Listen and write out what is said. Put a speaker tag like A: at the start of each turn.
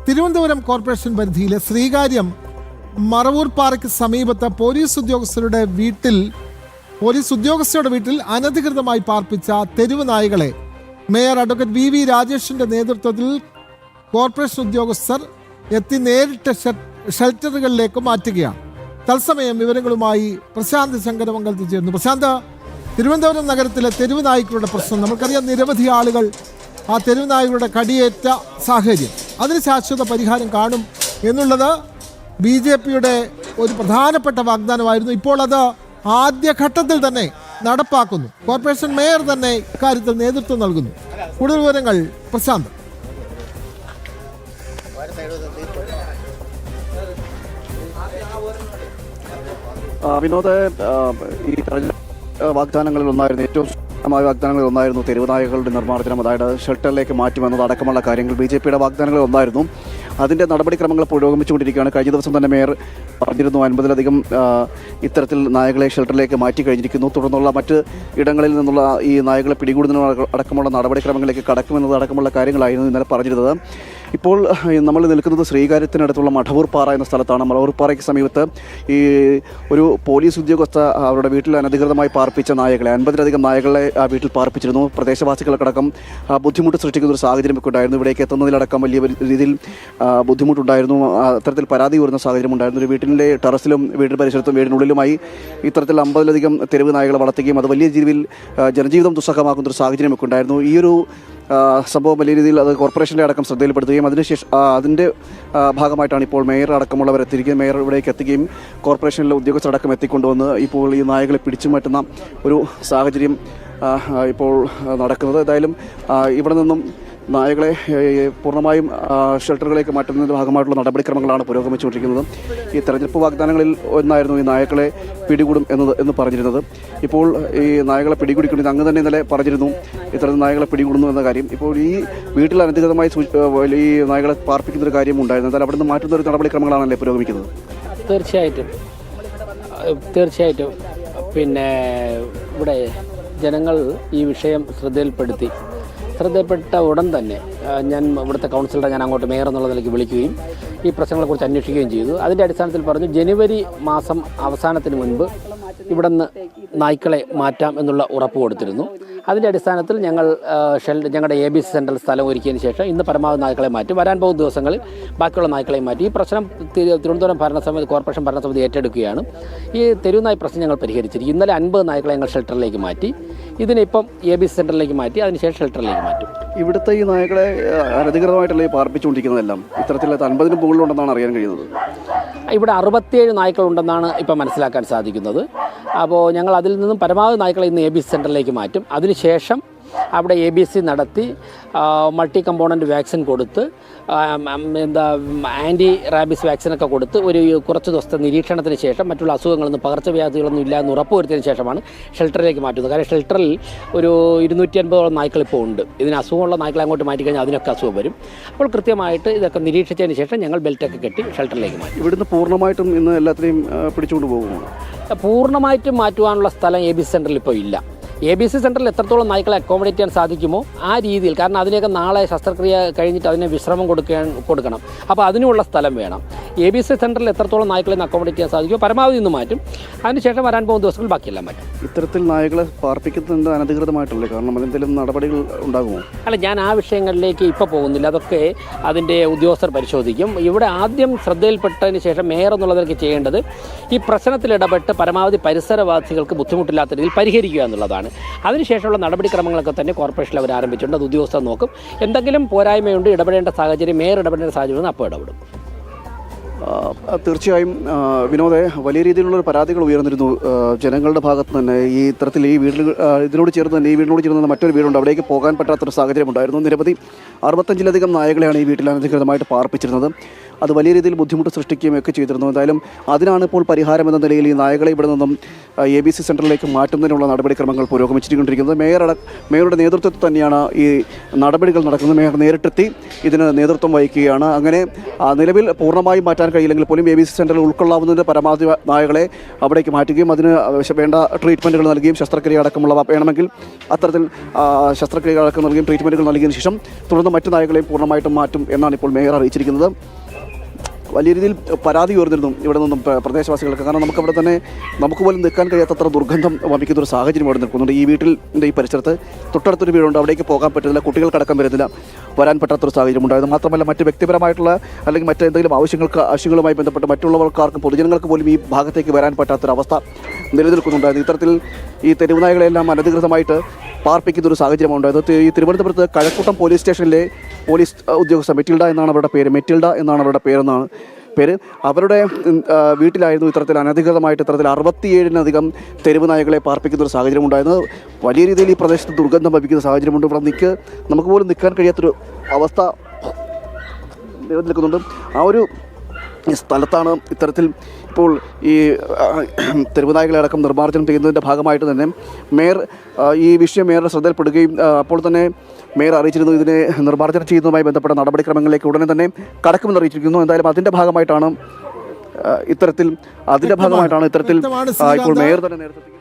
A: Thiruvananthapuram corporation പരിധിയിലെ ശ്രീകാര്യം മറവൂർ പാറയ്ക്ക് സമീപത്ത് police ഉദ്യോഗസ്ഥരുടെ വീട്ടിൽ അനധികൃതമായി പാർപ്പിച്ച തെരുവ് നായകളെ മേയർ അഡ്വക്കേറ്റ് വി രാജേഷിന്റെ നേതൃത്വത്തിൽ കോർപ്പറേഷൻ ഉദ്യോഗസ്ഥർ എത്തി നേരിട്ട് ഷെൽട്ടറുകളിലേക്ക് മാറ്റുകയാണ്. തത്സമയം വിവരങ്ങളുമായി പ്രശാന്ത് ശങ്കരമംഗലത്ത് ചേർന്നു. പ്രശാന്ത്, തിരുവനന്തപുരം നഗരത്തിലെ തെരുവ് നായ്ക്കളുടെ പ്രശ്നം നമുക്കറിയാം. നിരവധി ആളുകൾ ആ തെരുവ് നായ്ക്കളുടെ കടിയേറ്റ സാഹചര്യം, അതിന് ശാശ്വത പരിഹാരം കാണും എന്നുള്ളത് BJPയുടെ ഒരു പ്രധാനപ്പെട്ട വാഗ്ദാനമായിരുന്നു. ഇപ്പോൾ അത് ആദ്യഘട്ടത്തിൽ തന്നെ നടപ്പാക്കുന്നു. കോർപ്പറേഷൻ മേയർ തന്നെ ഇക്കാര്യത്തിൽ നേതൃത്വം നൽകുന്നു. കൂടുതൽ വിവരങ്ങൾ പ്രശാന്ത്.
B: വിനോദ്, ഈ വാഗ്ദാനങ്ങളിൽ ഒന്നായിരുന്നു, ഏറ്റവും വാഗ്ദാനങ്ങളിൽ ഒന്നായിരുന്നു തെരുവ് നായകളുടെ നിർമ്മാർജ്ജനം, അതായത് ഷെൽട്ടറിലേക്ക് മാറ്റുമെന്നത് അടക്കമുള്ള കാര്യങ്ങൾ BJPയുടെ വാഗ്ദാനങ്ങളിൽ ഒന്നായിരുന്നു. അതിൻ്റെ നടപടിക്രമങ്ങൾ പുരോഗമിച്ചുകൊണ്ടിരിക്കുകയാണ്. കഴിഞ്ഞ ദിവസം തന്നെ മേയർ പറഞ്ഞിരുന്നു 50-ലധികം ഇത്തരത്തിൽ നായകളെ ഷെൽട്ടറിലേക്ക് മാറ്റി കഴിഞ്ഞിരിക്കുന്നു. തുടർന്നുള്ള മറ്റ് ഇടങ്ങളിൽ നിന്നുള്ള ഈ നായകളെ പിടികൂടുന്നതിന് അടക്കമുള്ള നടപടിക്രമങ്ങളിലേക്ക് കടക്കുമെന്നത് അടക്കമുള്ള കാര്യങ്ങളായിരുന്നു ഇന്നലെ പറഞ്ഞിരുന്നത്. ഇപ്പോൾ നമ്മൾ നിൽക്കുന്നത് ശ്രീകാര്യത്തിനടുത്തുള്ള മടവൂർ പാറ എന്ന സ്ഥലത്താണ്. മടവൂർ പാറയ്ക്ക് സമീപത്ത് ഈ ഒരു പോലീസ് ഉദ്യോഗസ്ഥ അവരുടെ വീട്ടിൽ അനധികൃതമായി പാർപ്പിച്ച നായകളെ 50-ലധികം നായകളെ ആ വീട്ടിൽ പാർപ്പിച്ചിരുന്നു. പ്രദേശവാസികൾക്കടക്കം ബുദ്ധിമുട്ട് സൃഷ്ടിക്കുന്ന ഒരു സാഹചര്യമൊക്കെ ഉണ്ടായിരുന്നു. ഇവിടേക്ക് എത്തുന്നതിലടക്കം വലിയ രീതിയിൽ ബുദ്ധിമുട്ടുണ്ടായിരുന്നു. അത്തരത്തിൽ പരാതി വരുന്ന സാഹചര്യം ഉണ്ടായിരുന്നു. ഒരു വീട്ടിൻ്റെ ടെറസിലും വീടിന് പരിസരത്തും വീടിനുള്ളിലുമായി ഇത്തരത്തിൽ 50-ലധികം തെരുവ് നായകളെ വളർത്തുകയും അത് വലിയ രീതിയിൽ ജനജീവിതം ദുസ്സഹമാക്കുന്ന ഒരു സാഹചര്യമൊക്കെ ഉണ്ടായിരുന്നു. ഈ ഒരു സംഭവം വലിയ രീതിയിൽ അത് കോർപ്പറേഷൻ്റെ അടക്കം ശ്രദ്ധയിൽപ്പെടുത്തുകയും അതിനുശേഷം അതിൻ്റെ ഭാഗമായിട്ടാണ് ഇപ്പോൾ മേയർ അടക്കമുള്ളവർ എത്തിയിരിക്കുകയും മേയർ ഇവിടേക്ക് എത്തുകയും കോർപ്പറേഷനിലെ ഉദ്യോഗസ്ഥരടക്കം എത്തിക്കൊണ്ടുവന്ന് ഇപ്പോൾ ഈ നായകളെ പിടിച്ചു മാറ്റുന്ന ഒരു സാഹചര്യം ഇപ്പോൾ നടക്കുന്നത്. ഏതായാലും ഇവിടെ നിന്നും നായകളെ പൂർണ്ണമായും ഷെൽട്ടറുകളിലേക്ക് മാറ്റുന്നതിൻ്റെ ഭാഗമായിട്ടുള്ള നടപടിക്രമങ്ങളാണ് പുരോഗമിച്ചുകൊണ്ടിരിക്കുന്നത്. ഈ തെരഞ്ഞെടുപ്പ് വാഗ്ദാനങ്ങളിൽ ഒന്നായിരുന്നു ഈ നായകളെ പിടികൂടും എന്ന് പറഞ്ഞിരുന്നത്. ഇപ്പോൾ ഈ നായകളെ പിടികൂടിക്കൊണ്ട് അങ്ങ് തന്നെ ഇന്നലെ പറഞ്ഞിരുന്നു ഇത്തരത്തിൽ നായകളെ പിടികൂടുന്നു എന്ന കാര്യം. ഇപ്പോൾ ഈ വീട്ടിൽ അനധികൃതമായി ഈ നായകളെ പാർപ്പിക്കുന്നൊരു കാര്യം ഉണ്ടായിരുന്നു. എന്നാൽ അവിടെ നിന്ന് മാറ്റുന്ന ഒരു നടപടിക്രമങ്ങളാണല്ലേ പുരോഗമിക്കുന്നത്?
C: തീർച്ചയായിട്ടും പിന്നെ ഇവിടെ ജനങ്ങൾ ഈ വിഷയം ശ്രദ്ധയിൽപ്പെട്ട ഉടൻ തന്നെ ഞാൻ ഇവിടുത്തെ കൗൺസിലറെ ഞാൻ അങ്ങോട്ട് മേയർ എന്നുള്ള നിലയ്ക്ക് വിളിക്കുകയും ഈ പ്രശ്നങ്ങളെക്കുറിച്ച് അന്വേഷിക്കുകയും ചെയ്തു. അതിൻ്റെ അടിസ്ഥാനത്തിൽ പറഞ്ഞു ജനുവരി മാസം അവസാനത്തിന് മുൻപ് ഇവിടെ നിന്ന് നായ്ക്കളെ മാറ്റാം എന്നുള്ള ഉറപ്പ് കൊടുത്തിരുന്നു. അതിൻ്റെ അടിസ്ഥാനത്തിൽ ഞങ്ങളുടെ ABC സെൻട്രൽ സ്ഥലം ഒരുക്കിയതിന് ശേഷം ഇന്ന് പരമാവധി നായ്ക്കളെ മാറ്റും. വരാൻ പോകുന്ന ദിവസങ്ങളിൽ ബാക്കിയുള്ള നായ്ക്കളെ മാറ്റി. ഈ പ്രശ്നം തിരുവനന്തപുരം കോർപ്പറേഷൻ ഭരണസമിതി ഏറ്റെടുക്കുകയാണ്. ഈ തെരുവ് നായ് പ്രശ്നം ഞങ്ങൾ പരിഹരിച്ചിരിക്കും. ഇന്നലെ 50 നായ്ക്കളെ ഞങ്ങൾ ഷെൽട്ടറിലേക്ക് മാറ്റി. ഇതിനിപ്പം ABC സെൻറ്ററിലേക്ക് മാറ്റി, അതിനുശേഷം ഷെൽട്ടറിലേക്ക് മാറ്റും.
B: ഇവിടുത്തെ ഈ നായകളെ അനധികൃതമായിട്ടല്ലേ പാർപ്പിച്ചുകൊണ്ടിരിക്കുന്നതെല്ലാം? ഇത്തരത്തിൽ 50-ന് മുകളിലുണ്ടെന്നാണ് അറിയാൻ കഴിയുന്നത്.
C: ഇവിടെ 67 നായ്ക്കളുണ്ടെന്നാണ് ഇപ്പം മനസ്സിലാക്കാൻ സാധിക്കുന്നത്. അപ്പോൾ ഞങ്ങൾ അതിൽ നിന്നും പരമാവധി നായ്ക്കളെ ഇന്ന് ABC സെൻറ്ററിലേക്ക് മാറ്റും. അതിനുശേഷം അവിടെ ABC നടത്തി മൾട്ടി കമ്പോണൻറ്റ് വാക്സിൻ കൊടുത്ത് ആൻറ്റി റാബിസ് വാക്സിനൊക്കെ കൊടുത്ത് കുറച്ച് ദിവസത്തെ നിരീക്ഷണത്തിന് ശേഷം മറ്റുള്ള അസുഖങ്ങളൊന്നും പകർച്ചവ്യാധികളൊന്നും ഇല്ല എന്ന് ഉറപ്പുവരുത്തിയതിന് ശേഷമാണ് ഷെൽട്ടറിലേക്ക് മാറ്റുന്നത്. കാരണം ഷെൽട്ടറിൽ ഒരു 250 നായ്ക്കൾ ഇപ്പോൾ ഉണ്ട്. ഇതിന് അസുഖമുള്ള നായ്ക്കളെ അങ്ങോട്ട് മാറ്റിക്കഴിഞ്ഞാൽ അതിനൊക്കെ അസുഖം വരും. അപ്പോൾ കൃത്യമായിട്ട് ഇതൊക്കെ നിരീക്ഷിച്ചതിന് ശേഷം ഞങ്ങൾ ബെൽറ്റൊക്കെ കെട്ടി ഷെൽട്ടറിലേക്ക് മാറ്റും.
B: ഇവിടുന്ന് പൂർണ്ണമായിട്ടും ഇന്ന് എല്ലാത്തിനെയും പിടിച്ചുകൊണ്ട് പോകുമോ?
C: പൂർണ്ണമായിട്ടും മാറ്റുവാനുള്ള സ്ഥലം ABC സെൻറ്ററിൽ ഇപ്പോൾ ഇല്ല. ABC സെൻറ്ററിൽ എത്രത്തോളം നായ്ക്കളെ അക്കോമഡേറ്റ് ചെയ്യാൻ സാധിക്കുമോ ആ രീതിയിൽ, കാരണം അതിനൊക്കെ നാളെ ശസ്ത്രക്രിയ കഴിഞ്ഞിട്ട് അതിനെ വിശ്രമം കൊടുക്കണം. അപ്പോൾ അതിനുള്ള സ്ഥലം വേണം. ABC സെൻറ്ററിൽ എത്രത്തോളം നായ്ക്കളെ അക്കോമഡേറ്റ് ചെയ്യാൻ സാധിക്കുമോ പരമാവധി ഇന്ന് മാറ്റും. അതിനുശേഷം വരാൻ പോകുന്ന ദിവസങ്ങളിൽ ബാക്കിയെല്ലാം മാറ്റും.
B: ഇത്തരത്തിൽ നായകളെ പാർപ്പിക്കുന്നത് അനധികൃതമായിട്ടല്ലേ? കാരണം എന്തെങ്കിലും നടപടികൾ ഉണ്ടാകുമോ?
C: അല്ല, ഞാൻ ആ വിഷയങ്ങളിലേക്ക് ഇപ്പോൾ പോകുന്നില്ല. അതൊക്കെ അതിൻ്റെ ഉദ്യോഗസ്ഥർ പരിശോധിക്കും. ഇവിടെ ആദ്യം ശ്രദ്ധയിൽപ്പെട്ടതിന് ശേഷം മേയർ എന്നുള്ളതൊക്കെ ചെയ്യേണ്ടത് ഈ പ്രശ്നത്തിൽ ഇടപെട്ട് പരമാവധി പരിസരവാസികൾക്ക് ബുദ്ധിമുട്ടില്ലാത്ത രീതിയിൽ പരിഹരിക്കുക എന്നുള്ളതാണ്. അതിനുശേഷമുള്ള നടപടിക്രമങ്ങളൊക്കെ തന്നെ കോർപ്പറേഷനിൽ അവർ ആരംഭിച്ചിട്ടുണ്ട്. അത് ഉദ്യോഗസ്ഥർ നോക്കും. എന്തെങ്കിലും പോരായ്മയുണ്ട്, ഇടപെടേണ്ട സാഹചര്യം മേയർ ഇടപെടേണ്ട സാഹചര്യം അപ്പോൾ ഇടപെടും.
B: തീർച്ചയായും വിനോദെ, വലിയ രീതിയിലുള്ള പരാതികൾ ഉയർന്നിരുന്നു ജനങ്ങളുടെ ഭാഗത്ത് തന്നെ. ഈ ഇത്തരത്തിൽ ഈ ഇതിനോട് ചേർന്ന് മറ്റൊരു വീടുണ്ട്, അവിടേക്ക് പോകാൻ പറ്റാത്തൊരു സാഹചര്യം ഉണ്ടായിരുന്നു. നിരവധി 65-ലധികം നായകളെയാണ് ഈ വീട്ടിൽ അനധികൃതമായിട്ട് പാർപ്പിച്ചിരുന്നത്. അത് വലിയ രീതിയിൽ ബുദ്ധിമുട്ട് സൃഷ്ടിക്കുകയും ഒക്കെ ചെയ്തിരുന്നു. എന്തായാലും അതിനാണ് ഇപ്പോൾ പരിഹാരം എന്ന നിലയിൽ ഈ നായകളെ ഇവിടെ നിന്നും ABC സെൻറ്ററിലേക്ക് മാറ്റുന്നതിനുള്ള നടപടിക്രമങ്ങൾ പുരോഗമിച്ചുകൊണ്ടിരിക്കുന്നത്. മേയറുടെ നേതൃത്വത്തിൽ തന്നെയാണ് ഈ നടപടികൾ നടക്കുന്നത്. മേയർ നേരിട്ടെത്തി ഇതിന് നേതൃത്വം വഹിക്കുകയാണ്. അങ്ങനെ നിലവിൽ പൂർണ്ണമായും മാറ്റാൻ കഴിയില്ലെങ്കിൽ പോലും ABC സെൻറ്ററിൽ ഉൾക്കൊള്ളാവുന്നതിൻ്റെ പരമാവധി നായകളെ അവിടേക്ക് മാറ്റുകയും അതിന് വേണ്ട ട്രീറ്റ്മെൻറ്റുകൾ നൽകുകയും ശസ്ത്രക്രിയ അടക്കമുള്ളവ വേണമെങ്കിൽ അത്തരത്തിൽ ശസ്ത്രക്രിയ അടക്കം നൽകുകയും ട്രീറ്റ്മെൻറ്റുകൾ നൽകിയതിനു ശേഷം തുടർന്ന് മറ്റു നായകളെയും പൂർണ്ണമായിട്ടും മാറ്റും എന്നാണ് ഇപ്പോൾ മേയർ അറിയിച്ചിരിക്കുന്നത്. വലിയ രീതിയിൽ പരാതി ഉയർന്നിരുന്നു ഇവിടെ നിന്നും പ്രദേശവാസികൾക്ക്. കാരണം നമുക്കവിടെ തന്നെ നമുക്ക് പോലും നിൽക്കാൻ കഴിയാത്തത്ര ദുർഗന്ധം വമിക്കുന്ന ഒരു സാഹചര്യം അവിടെ നിൽക്കുന്നുണ്ട്. ഈ വീട്ടിൻ്റെ ഈ പരിസരത്ത് തൊട്ടടുത്തൊരു വീടുണ്ട്, അവിടേക്ക് പോകാൻ പറ്റുന്നില്ല, കുട്ടികൾക്കടക്കം വരുന്നില്ല, വരാൻ പറ്റാത്തൊരു സാഹചര്യം ഉണ്ടായത്. മാത്രമല്ല മറ്റ് വ്യക്തിപരമായിട്ടുള്ള അല്ലെങ്കിൽ മറ്റെന്തെങ്കിലും ആവശ്യങ്ങളുമായി ബന്ധപ്പെട്ട് മറ്റുള്ളവർക്കാർക്കും പൊതുജനങ്ങൾക്ക് പോലും ഈ ഭാഗത്തേക്ക് വരാൻ പറ്റാത്തൊരവസ്ഥ നിലനിൽക്കുന്നുണ്ടായിരുന്നു. ഇത്തരത്തിൽ ഈ തെരുവുനായകളെല്ലാം അനധികൃതമായിട്ട് പാർപ്പിക്കുന്ന ഒരു സാഹചര്യം ഉണ്ടായത്. ഈ തിരുവനന്തപുരത്ത് കഴക്കൂട്ടം പോലീസ് സ്റ്റേഷനിലെ പോലീസ് ഉദ്യോഗസ്ഥ മെറ്റിൽഡ എന്നാണ് അവരുടെ പേര്. അവരുടെ വീട്ടിലായിരുന്നു ഇത്തരത്തിൽ അനധികൃതമായിട്ട് ഇത്തരത്തിൽ 67-ലധികം തെരുവ് നായകളെ പാർപ്പിക്കുന്ന ഒരു സാഹചര്യം ഉണ്ടായിരുന്നു. വലിയ രീതിയിൽ ഈ പ്രദേശത്ത് ദുർഗന്ധം ലഭിക്കുന്ന സാഹചര്യമുണ്ട്. ഇവിടെ നമുക്ക് പോലും നിൽക്കാൻ കഴിയാത്തൊരു അവസ്ഥ നിലനിൽക്കുന്നുണ്ട്. ആ ഒരു സ്ഥലത്താണ് ഇത്തരത്തിൽ ഇപ്പോൾ ഈ തെരുവുനായകളെ അടക്കം നിർമ്മാർജ്ജനം ചെയ്യുന്നതിൻ്റെ ഭാഗമായിട്ട് തന്നെ മേയർ ഈ വിഷയം മേയറുടെ ശ്രദ്ധയിൽപ്പെടുകയും അപ്പോൾ തന്നെ മേയർ അറിയിച്ചിരുന്നു ഇതിനെ നിർമ്മാർജ്ജനം ചെയ്യുന്നതുമായി ബന്ധപ്പെട്ട നടപടിക്രമങ്ങളിലേക്ക് ഉടനെ തന്നെ കടക്കുമെന്ന് അറിയിച്ചിരിക്കുന്നു. എന്തായാലും അതിൻ്റെ ഭാഗമായിട്ടാണ് ഇത്തരത്തിൽ ഇപ്പോൾ മേയർ തന്നെ നേരത്തെ